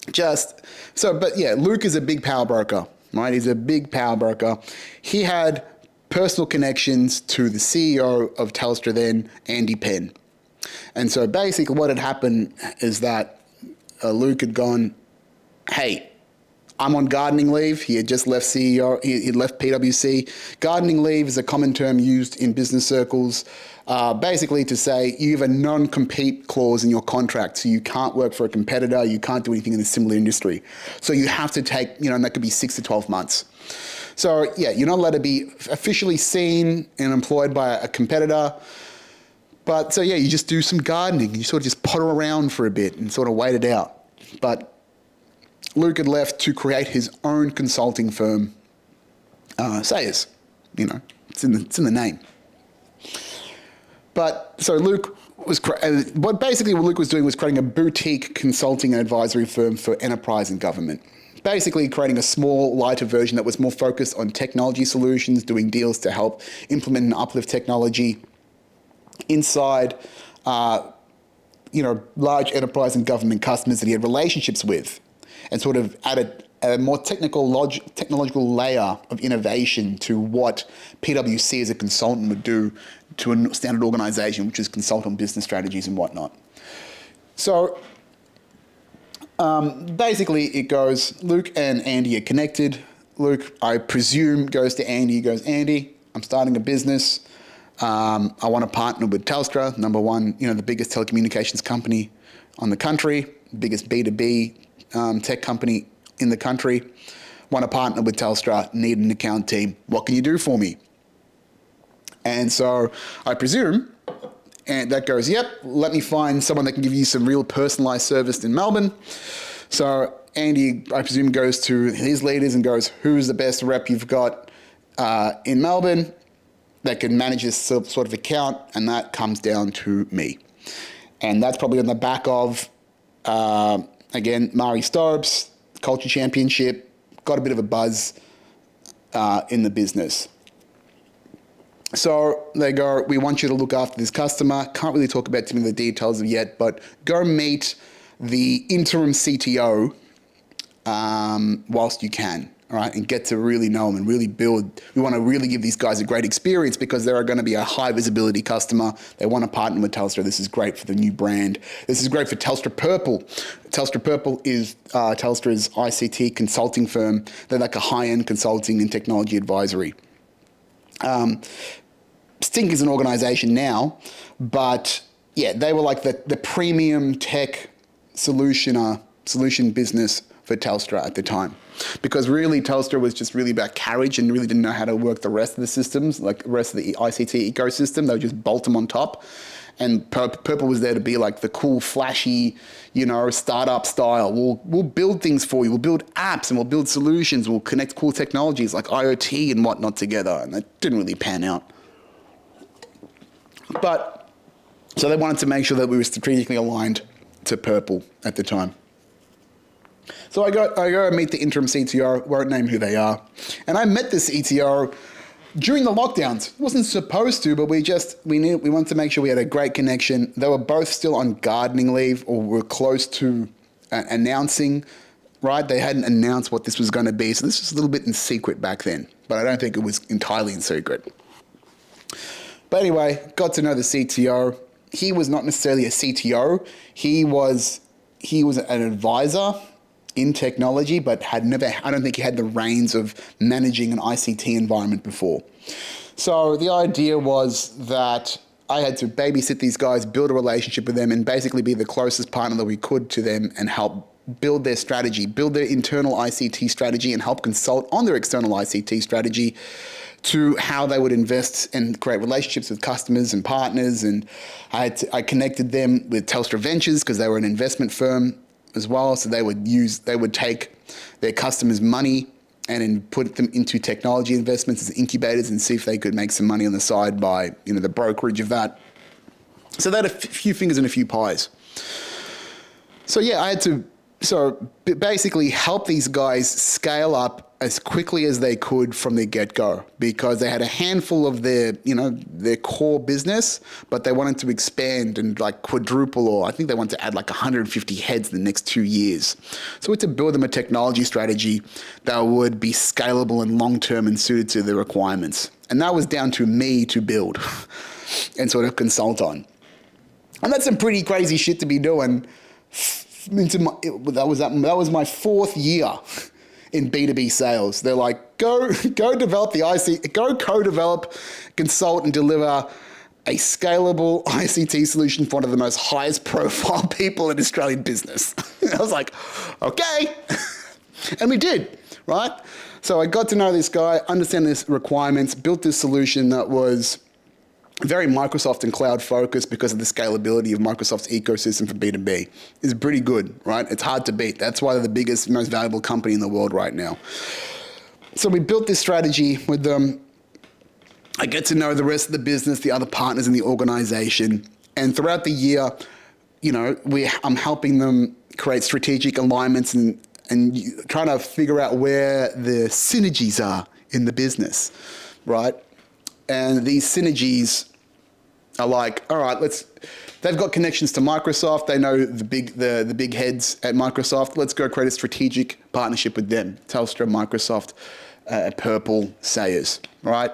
Luke is a big power broker, right? He's a big power broker. He had personal connections to the CEO of Telstra then, Andy Penn. And so basically what had happened is that Luke had gone, hey, I'm on gardening leave. He had just left CEO. He left PwC. Gardening leave is a common term used in business circles, basically to say you have a non-compete clause in your contract, so you can't work for a competitor. You can't do anything in a similar industry. So you have to take, and that could be 6 to 12 months. So yeah, you're not allowed to be officially seen and employed by a competitor. But so yeah, you just do some gardening. You sort of just potter around for a bit and sort of wait it out. But Luke had left to create his own consulting firm, Sayers. It's in the name. But so Luke was what Luke was doing was creating a boutique consulting and advisory firm for enterprise and government. Basically creating a small, lighter version that was more focused on technology solutions, doing deals to help implement and uplift technology inside, large enterprise and government customers that he had relationships with, and sort of added a more technological layer of innovation to what PwC as a consultant would do to a standard organization, which is consult on business strategies and whatnot. So basically it goes, Luke and Andy are connected. Luke, I presume, goes to Andy. He goes, Andy, I'm starting a business. I want to partner with Telstra, number one, the biggest telecommunications company on the country, biggest B2B tech company in the country. Want to partner with Telstra, need an account team. What can you do for me? And so I presume, and that goes, yep, let me find someone that can give you some real personalized service in Melbourne. So Andy, I presume, goes to his leaders and goes, who's the best rep you've got in Melbourne that can manage this sort of account? And that comes down to me. And that's probably on the back of, again, Mari Stopes, Culture Championship, got a bit of a buzz in the business. So they go, we want you to look after this customer. Can't really talk about too many of the details of yet, but go meet the interim CTO whilst you can, all right, and get to really know them and really build. We want to really give these guys a great experience because they're going to be a high visibility customer. They want to partner with Telstra. This is great for the new brand. This is great for Telstra Purple. Telstra Purple is Telstra's ICT consulting firm. They're like a high-end consulting and technology advisory. Stink is an organization now, but yeah, they were like the premium tech solution business for Telstra at the time. Because really Telstra was just really about carriage and really didn't know how to work the rest of the systems, like the rest of the ICT ecosystem. They would just bolt them on top. And Purple was there to be like the cool, flashy, startup style. We'll build things for you. We'll build apps and we'll build solutions. We'll connect cool technologies like IoT and whatnot together. And that didn't really pan out. But so they wanted to make sure that we were strategically aligned to Purple at the time. So I go and meet the interim CTO, won't name who they are. And I met the CTO during the lockdowns. Wasn't supposed to, but we wanted to make sure we had a great connection. They were both still on gardening leave or were close to announcing, right? They hadn't announced what this was going to be. So this was a little bit in secret back then, but I don't think it was entirely in secret. But anyway, got to know the CTO. He was not necessarily a CTO. He was an advisor in technology, but I don't think he had the reins of managing an ICT environment before. So the idea was that I had to babysit these guys, build a relationship with them, and basically be the closest partner that we could to them and help build their strategy, build their internal ICT strategy, and help consult on their external ICT strategy to how they would invest and create relationships with customers and partners. And I connected them with Telstra Ventures because they were an investment firm as well. So they would take their customers' money and then put them into technology investments as incubators and see if they could make some money on the side by the brokerage of that. So they had a few fingers in a few pies. So yeah, I had to basically help these guys scale up as quickly as they could from the get-go, because they had a handful of their core business, but they wanted to expand and like quadruple, or I think they wanted to add like 150 heads in the next 2 years. So we had to build them a technology strategy that would be scalable and long-term and suited to their requirements. And that was down to me to build and sort of consult on. And that's some pretty crazy shit to be doing. That was my 4th year in B2B sales. They're like, go develop go co-develop, consult and deliver a scalable ICT solution for one of the most highest profile people in Australian business. I was like, okay. And we did, right? So I got to know this guy, understand his requirements, built this solution that was very Microsoft and cloud focused because of the scalability of Microsoft's ecosystem for B2B. It's pretty good, right? It's hard to beat. That's why they're the biggest, most valuable company in the world right now. So we built this strategy with them. I get to know the rest of the business, the other partners in the organization. And throughout the year, I'm helping them create strategic alignments and trying to figure out where the synergies are in the business, right? And these synergies are like, all right, they've got connections to Microsoft. They know the big heads at Microsoft. Let's go create a strategic partnership with them. Telstra, Microsoft, Purple, Sayers, right?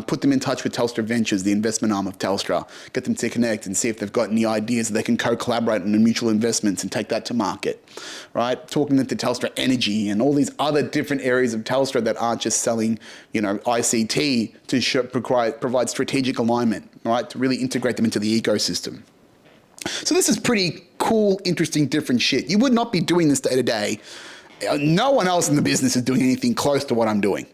Put them in touch with Telstra Ventures, the investment arm of Telstra. Get them to connect and see if they've got any ideas that they can co-collaborate on mutual investments and take that to market, right? Talking them to Telstra Energy and all these other different areas of Telstra that aren't just selling, ICT to provide strategic alignment, right? To really integrate them into the ecosystem. So this is pretty cool, interesting, different shit. You would not be doing this day to day. No one else in the business is doing anything close to what I'm doing,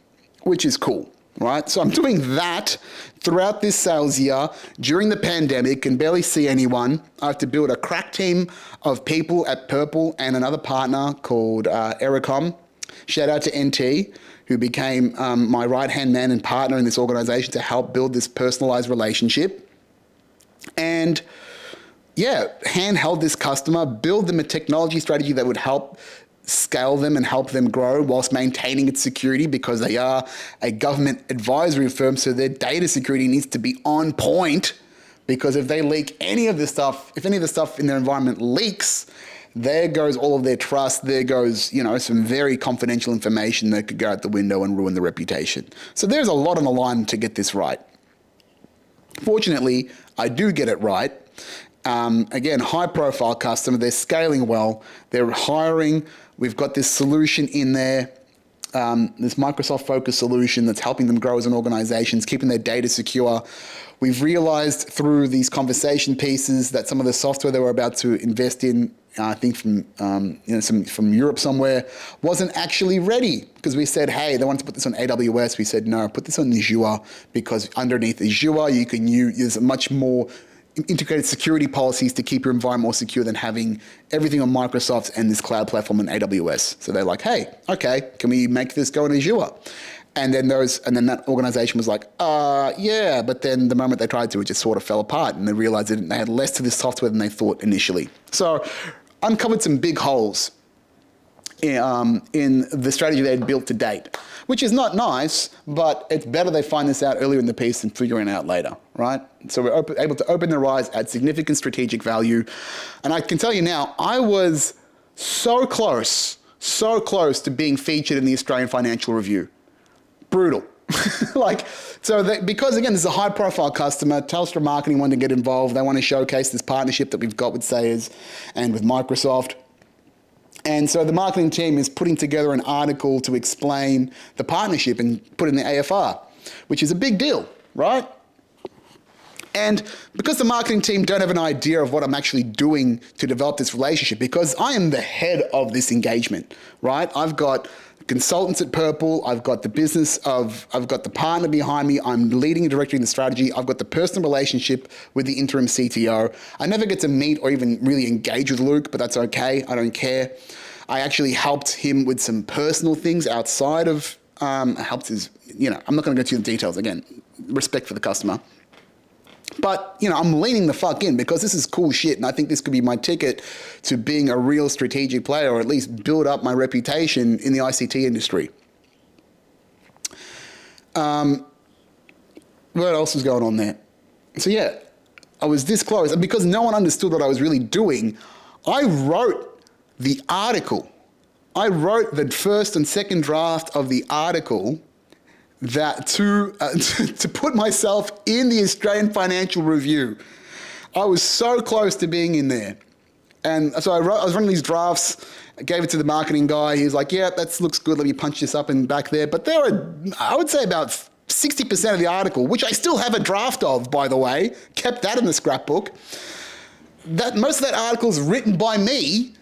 which is cool. Right, so I'm doing that throughout this sales year during the pandemic, can barely see anyone. I have to build a crack team of people at Purple and another partner called Ericom. Shout out to NT, who became my right-hand man and partner in this organization to help build this personalized relationship. And handheld this customer, build them a technology strategy that would help scale them and help them grow whilst maintaining its security, because they are a government advisory firm, so their data security needs to be on point, because if they leak if any of the stuff in their environment leaks, there goes all of their trust, there goes, some very confidential information that could go out the window and ruin the reputation. So there's a lot on the line to get this right. Fortunately, I do get it right. Again, high profile customer, they're scaling well, they're hiring. We've got this solution in there, this Microsoft focused solution that's helping them grow as an organization, it's keeping their data secure. We've realized through these conversation pieces that some of the software they were about to invest in, I think from Europe somewhere, wasn't actually ready, because we said, hey, they wanted to put this on AWS. We said, no, put this on Azure, because underneath Azure, you can use much more integrated security policies to keep your environment more secure than having everything on Microsoft and this cloud platform on AWS. So they're like, hey, okay, can we make this go in Azure? And then that organization was like, yeah, but then the moment they tried to, it just sort of fell apart, and they realized that they had less to this software than they thought initially. So uncovered some big holes in the strategy they had built to date, which is not nice, but it's better they find this out earlier in the piece than figuring it out later, right? So we're able to open their eyes, add significant strategic value. And I can tell you now, I was so close to being featured in the Australian Financial Review. Brutal. Because again, this is a high profile customer, Telstra Marketing wanted to get involved. They want to showcase this partnership that we've got with Sayers and with Microsoft. And so the marketing team is putting together an article to explain the partnership and put in the AFR, which is a big deal, right? And because the marketing team don't have an idea of what I'm actually doing to develop this relationship, because I am the head of this engagement, right? I've got consultants at Purple, I've got the partner behind me, I'm leading and directing the strategy, I've got the personal relationship with the interim CTO. I never get to meet or even really engage with Luke, but that's okay, I don't care. I actually helped him with some personal things outside of, I'm not gonna go into the details, again, respect for the customer. But, I'm leaning the fuck in because this is cool shit, and I think this could be my ticket to being a real strategic player, or at least build up my reputation in the ICT industry. What else was going on there? So yeah, I was this close. And because no one understood what I was really doing, I wrote the article. I wrote the first and second draft of the article that to put myself in the Australian Financial Review. I was so close to being in there. And so I was running these drafts, I gave it to the marketing guy. He was like, yeah, that looks good. Let me punch this up and back there. But there were, I would say, about 60% of the article, which I still have a draft of, by the way, kept that in the scrapbook. That most of that article is written by me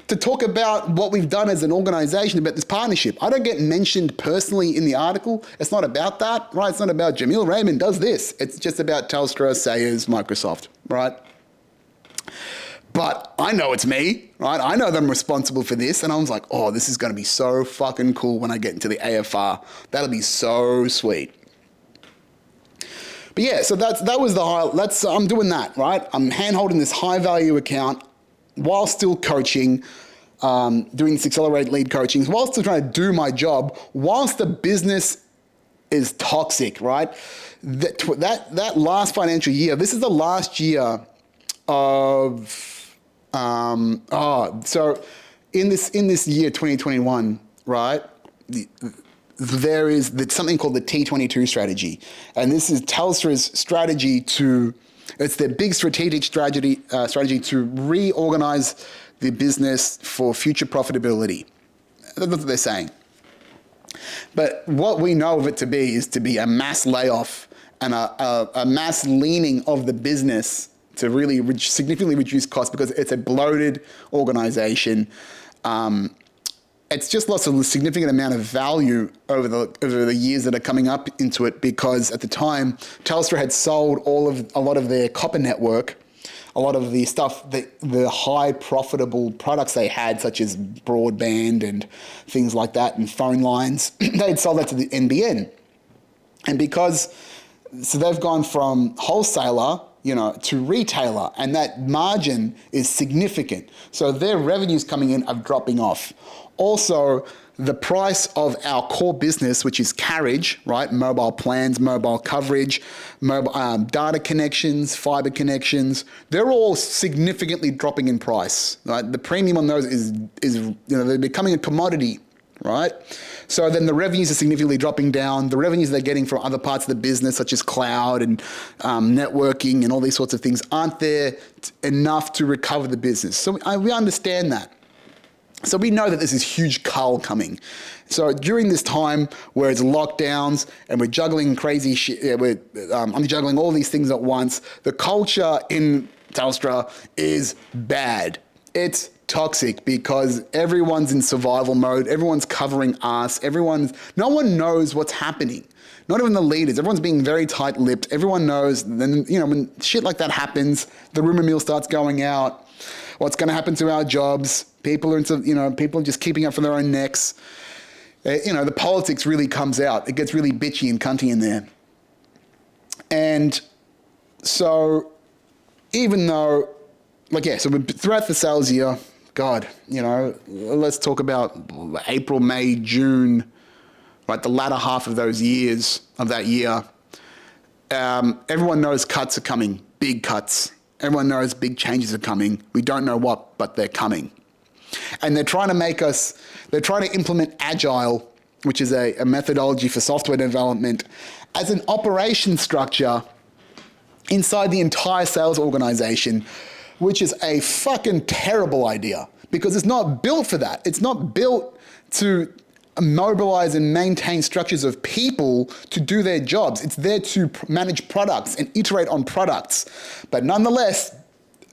to talk about what we've done as an organization about this partnership. I don't get mentioned personally in the article. It's not about that, right? It's not about Jamil Raymond does this. It's just about Telstra, Sayers, Microsoft, right? But I know it's me, right? I know that I'm responsible for this. And I was like, oh, this is going to be so fucking cool when I get into the AFR. That'll be so sweet. But yeah, so that was the high. I'm doing that, right? I'm hand-holding this high-value account while still coaching, doing this accelerated lead coaching, while still trying to do my job, whilst the business is toxic, right? That last financial year, this is the last year of, so in this year, 2021, right? There is something called the T22 strategy. And this is Telstra's strategy it's their big strategic strategy to reorganize the business for future profitability. That's what they're saying. But what we know of it to be is to be a mass layoff and a mass leaning of the business to really significantly reduce costs because it's a bloated organization. It's just lost a significant amount of value over the years that are coming up into it because at the time, Telstra had sold a lot of their copper network, a lot of the stuff, the high profitable products they had, such as broadband and things like that, and phone lines. They had sold that to the NBN. And so they've gone from wholesaler, to retailer, and that margin is significant. So their revenues coming in are dropping off. Also, the price of our core business, which is carriage, right? Mobile plans, mobile coverage, data connections, fiber connections, they're all significantly dropping in price, right? The premium on those is they're becoming a commodity, right? So then the revenues are significantly dropping down. The revenues they're getting from other parts of the business, such as cloud and networking and all these sorts of things, aren't there enough to recover the business. So we understand that. So we know that there's this huge cull coming. So during this time where it's lockdowns and we're juggling crazy shit, I'm juggling all these things at once, the culture in Telstra is bad. It's toxic because everyone's in survival mode. Everyone's covering us. No one knows what's happening. Not even the leaders. Everyone's being very tight-lipped. Everyone knows. Then, when shit like that happens, the rumor mill starts going out. What's going to happen to our jobs? People are just keeping up for their own necks. The politics really comes out. It gets really bitchy and cunty in there. And so even though, so throughout the sales year, God, let's talk about April, May, June, right? The latter half of that year, everyone knows cuts are coming, big cuts. Everyone knows big changes are coming. We don't know what, but they're coming. And they're trying to implement Agile, which is a methodology for software development, as an operation structure inside the entire sales organization, which is a fucking terrible idea because it's not built for that. It's not built to mobilize and maintain structures of people to do their jobs. It's there to manage products and iterate on products. But nonetheless,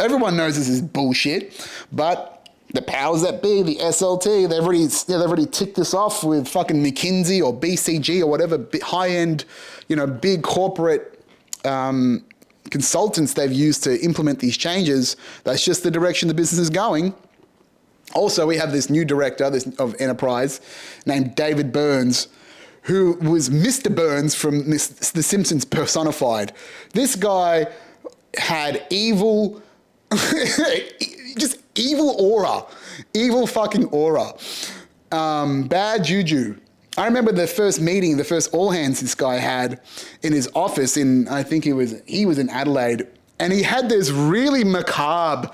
everyone knows this is bullshit, but the powers that be, the SLT, they've already ticked this off with fucking McKinsey or BCG or whatever high-end, big corporate consultants they've used to implement these changes. That's just the direction the business is going. Also, we have this new director of Enterprise named David Burns, who was Mr. Burns from The Simpsons personified. This guy had evil, just evil aura, evil fucking aura, bad juju. I remember the first meeting, the first all hands this guy had in his office I think he was in Adelaide, and he had this really macabre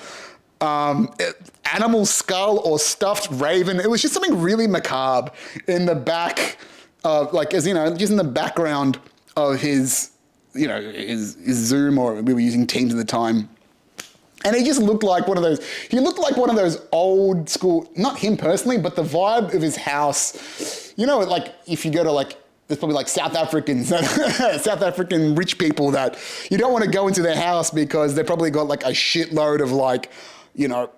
animal skull or stuffed raven. It was just something really macabre in the back of, like, as you know, just in the background of his Zoom, or we were using Teams at the time. And he just looked like one of those old school, not him personally, but the vibe of his house. You know, like if you go to there's probably like South African rich people that you don't want to go into their house because they probably got like a shitload of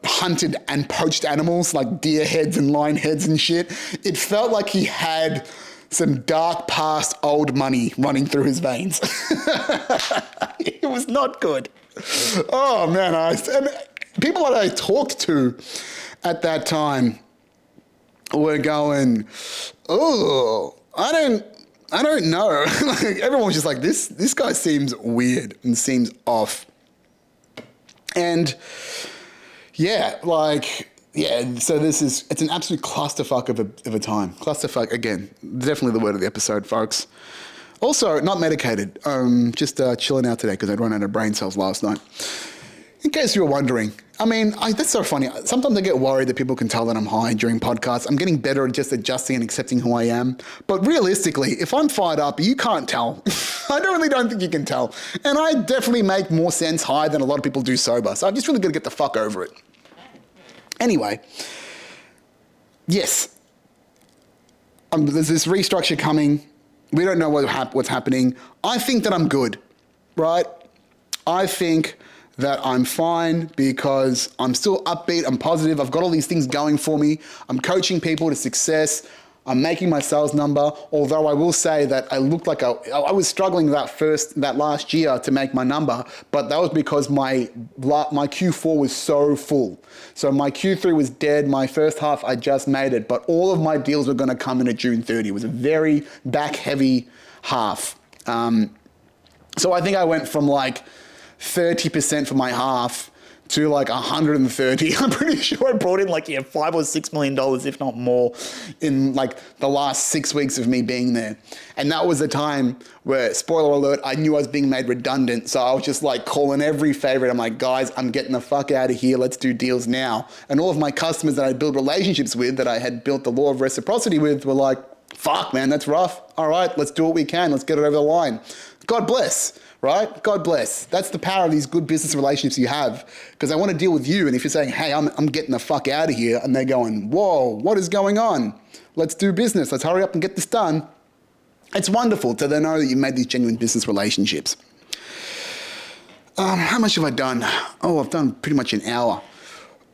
hunted and poached animals like deer heads and lion heads and shit. It felt like he had some dark past old money running through his veins. It was not good. Oh man, and people that I talked to at that time were going, oh, I don't know. Like, everyone was just like, this guy seems weird and seems off. And so it's an absolute clusterfuck of a time. Clusterfuck, again, definitely the word of the episode, folks. Also, not medicated, just chilling out today because I'd run out of brain cells last night. In case you were wondering, I mean, that's so funny. Sometimes I get worried that people can tell that I'm high during podcasts. I'm getting better at just adjusting and accepting who I am. But realistically, if I'm fired up, you can't tell. I really don't think you can tell. And I definitely make more sense high than a lot of people do sober. So I'm just really going to get the fuck over it. Anyway, yes, there's this restructure coming. We don't know what's happening. I think that I'm good, right? I think that I'm fine because I'm still upbeat, I'm positive, I've got all these things going for me. I'm coaching people to success. I'm making my sales number, although I will say that I looked like I was struggling that last year to make my number, but that was because my Q4 was so full. So my Q3 was dead. My first half, I just made it, but all of my deals were going to come in at June 30. It was a very back-heavy half. So I think I went from like 30% for my half to like 130. I'm pretty sure I brought in $5 or $6 million, if not more, in like the last 6 weeks of me being there. And that was the time where, spoiler alert, I knew I was being made redundant. So I was just like calling every favorite. I'm like, guys, I'm getting the fuck out of here. Let's do deals now. And all of my customers that I built relationships with, that I had built the law of reciprocity with, were like, fuck, man, that's rough. All right, let's do what we can. Let's get it over the line. God bless. Right? God bless. That's the power of these good business relationships you have. Because I want to deal with you. And if you're saying, hey, I'm getting the fuck out of here, and they're going, whoa, what is going on? Let's do business. Let's hurry up and get this done. It's wonderful to then know that you've made these genuine business relationships. How much have I done? Oh, I've done pretty much an hour.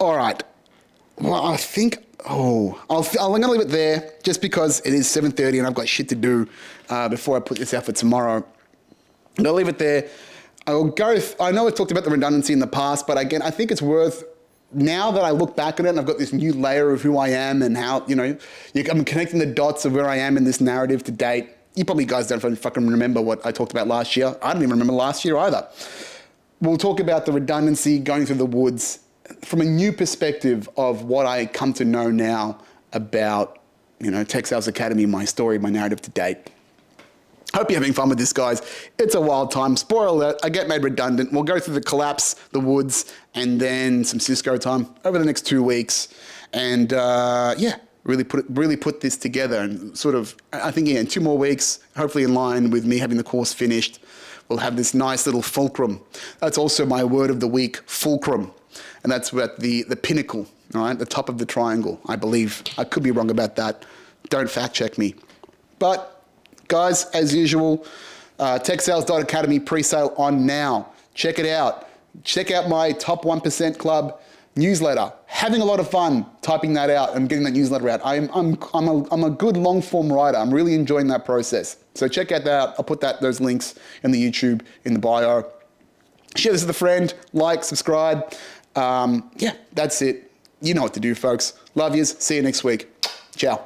All right. Well, I think, I'm going to leave it there just because it is 7:30 and I've got shit to do before I put this out for tomorrow. I'll leave it there. I know I've talked about the redundancy in the past, but again, I think it's worth, now that I look back at it and I've got this new layer of who I am and how, I'm connecting the dots of where I am in this narrative to date. You probably guys don't fucking remember what I talked about last year. I don't even remember last year either. We'll talk about the redundancy, going through the woods from a new perspective of what I come to know now about, Tech Sales Academy, my story, my narrative to date. Hope you're having fun with this, guys. It's a wild time. Spoiler alert, I get made redundant. We'll go through the collapse, the woods, and then some Cisco time over the next 2 weeks. And really put this together and sort of, I think, in 2 more weeks, hopefully in line with me having the course finished, we'll have this nice little fulcrum. That's also my word of the week, fulcrum. And that's at the pinnacle, all right, the top of the triangle, I believe. I could be wrong about that. Don't fact check me. But guys, as usual, techsales.academy pre-sale on now. Check it out. Check out my Top 1% Club newsletter. Having a lot of fun typing that out and getting that newsletter out. I'm a good long form writer. I'm really enjoying that process. So check out that. I'll put those links in the YouTube in the bio. Share this with a friend. Like, subscribe. That's it. You know what to do, folks. Love yous. See you next week. Ciao.